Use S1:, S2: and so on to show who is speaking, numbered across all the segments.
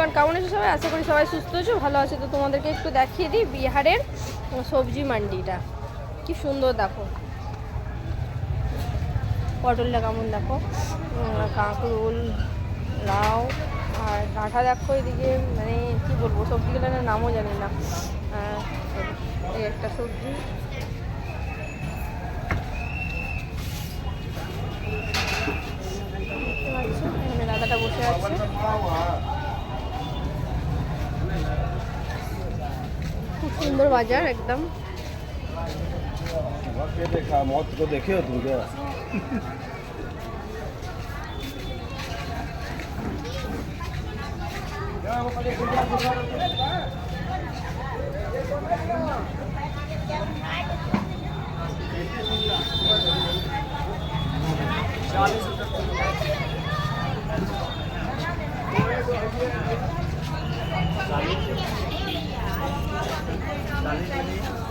S1: Everyone, কেমন আছো সবাই? আশা করি সবাই সুস্থ আছো, ভালো আছে। তো তোমাদেরকে একটু দেখিয়ে দিই বিহারের সবজি মান্ডিটা কি সুন্দর। দেখো পটলটা কেমন, দেখো কাঁকরোল, লাউ আর ডাঁটা দেখো এদিকে। মানে কি বলবো, সবজিগুলোর নামও জানি না। এই একটা সবজি, এখানে দাদাটা বসে আছে। খুব সুন্দর বাজার একদম।
S2: देखा मौत को देखे हो तुम क्या?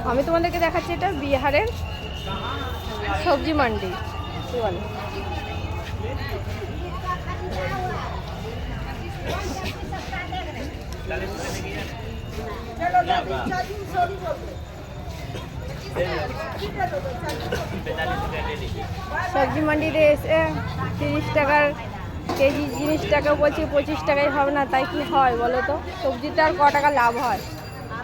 S1: আমি তোমাদেরকে দেখাচ্ছি এটা বিহারের সবজি মান্ডি। কি বলে, সবজি মান্ডিতে এসে 30 টাকার কেজি জিনিসটাকে বলছি 25 টাকায় হবে না, তাই কি হয় বলো তো? সবজিতে আর ক টাকা লাভ হয়?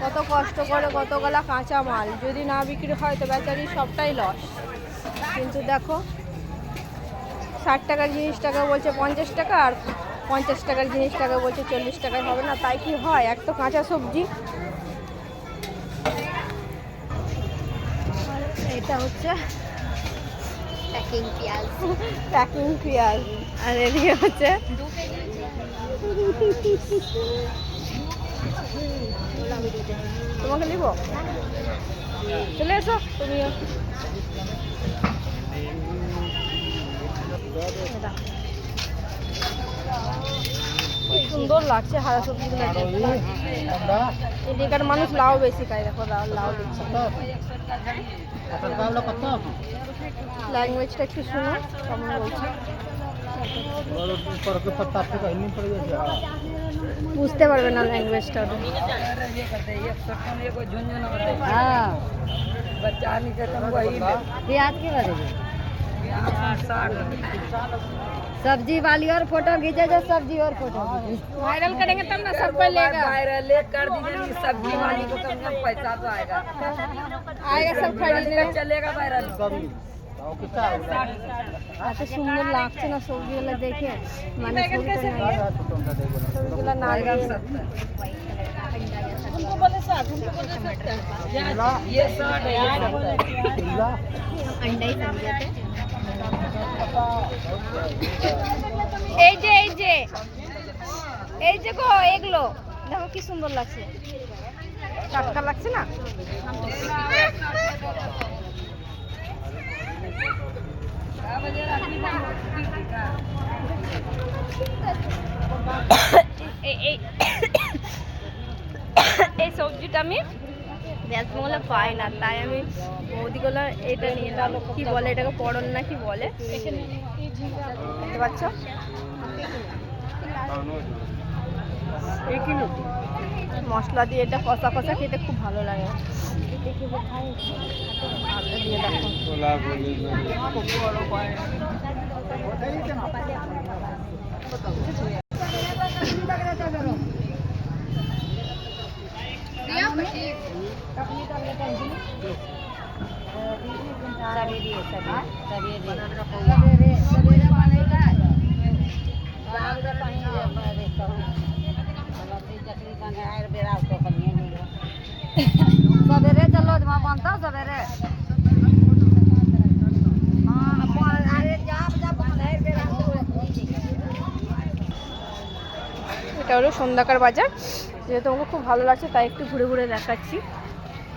S1: কত কষ্ট করে কতগুলা কাঁচা মাল যদি না বিক্রি হয় তো বেচারি সবটাই লস। কিন্তু দেখো 60 টাকার জিনিসটাকে বলছে 50 টাকা, আর 50 টাকার জিনিসটাকে বলছে 40 টাকায় হবে না, তাই কি হয়? এক তো কাঁচা সবজি। এটা হচ্ছে প্যাকিং পেঁয়াজ, আর এদিকে হচ্ছে তোমাকে নিব, চলে এসো তুমিও। খুব সুন্দর লাগছে হারা সবজিগুলো। এদিকার মানুষ লাউ বেশি খায়, দেখো লাউ দিচ্ছে। ল্যাঙ্গুয়েজটা একটু শুনো কেমন বলছে, বুঝতে পারবে না ল্যাঙ্গুয়েজটা।
S3: सब्जी वाली और फोटो खींचे जो सब्जी और फोटो
S1: वायरल करेंगे तब ना सब कोई लेगा।
S3: वायरल कर दीजिए सब्जी वाली को, कम से कम पैसा तो आएगा
S1: सब खरीदने
S3: चलेगा वायरल।
S1: এত সুন্দর লাগছে না সবজিগুলো দেখে, মানে সবজিগুলো না এই যে এই যে এই যে গো, এগুলো দেখো কি সুন্দর লাগছে, টাটকা লাগছে না? এই সবজিটা আমি বেশগুলো পাই না, তাই আমি বৌদিগুলো এটা নিয়ে এলাম। কি বলে এটাকে, পড়ন না কি বলে, দেখতে পাচ্ছ? মশলা দিয়ে এটা কষা কষা খেতে খুব ভালো লাগে। দিয়ে দেখো খুব বড় করে।
S3: सवेरे चलो जमा बनता सवेरे
S1: এটা হলো সন্ধ্যাকার বাজার, যেহেতু আমাকে খুব ভালো লাগছে তাই একটু ঘুরে ঘুরে দেখাচ্ছি।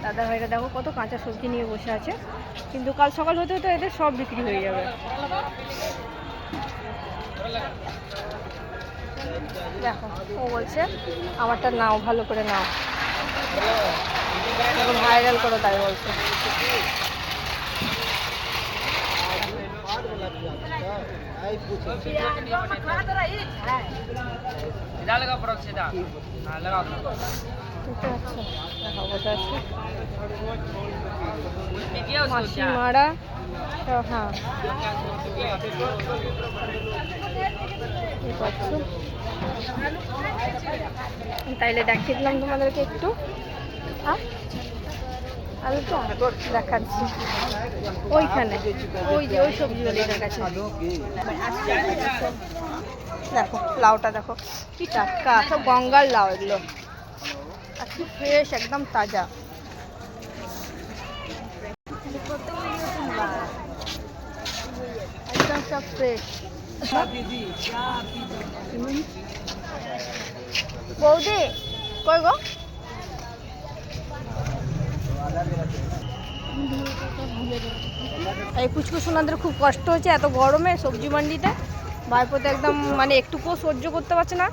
S1: দাদা ভাইরা দেখো কত কাঁচা সবজি নিয়ে বসে আছে, কিন্তু কাল সকাল হতে হতে এদের সব বিক্রি হয়ে যাবে। দেখো ও বলছে আমারটা নাও, ভালো করে নাও, ভাইরাল করো, তাই বলছে।
S3: सीधा लगा पड़ो सीधा हाँ लगाओ
S1: এটা আচ্ছা দেখাও কোথায় আছে
S3: उसमें क्या उसको
S1: মাসি
S3: क्या
S1: মারা তো হ্যাঁ এই পাচ্ছ তাইলে দেখিয়ে দিলাম তোমাদেরকে একটু হ্যাঁ আলুটা দেখাচ্ছি ওইখানে ওই যে ওই সবজিওয়ালিটার কাছে দেখো লাউটা দেখো কি টাটকা সব গঙ্গার লাউ এগুলো আর কি ফ্রেশ একদম তাজা একদম সব ফ্রেশ বৌদি কই গো এই পুচকু সোনাদের খুব কষ্ট হচ্ছে এত গরমে সবজি মান্ডিতে ভাইপোতে একদম মানে একটুকুও সহ্য করতে পারছে না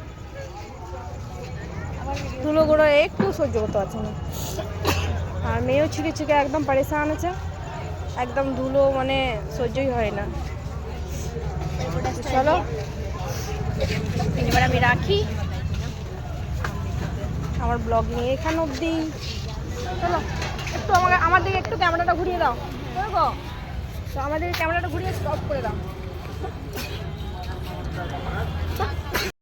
S1: ধুলো গুঁড়ো একটু সহ্য করতে পারছে না আর মেয়েও ছিঁকে ছিঁকে একদম পরেশান আছে একদম ধুলো মানে সহ্যই হয় না চলো এবার আমি রাখি আমার ব্লগ নিয়ে এখানে অবধি চলো একটু আমার দিকে একটু ক্যামেরাটা ঘুরিয়ে দাও গো তো আমাদের ক্যামেরাটা ঘুরিয়ে স্টপ করে দাও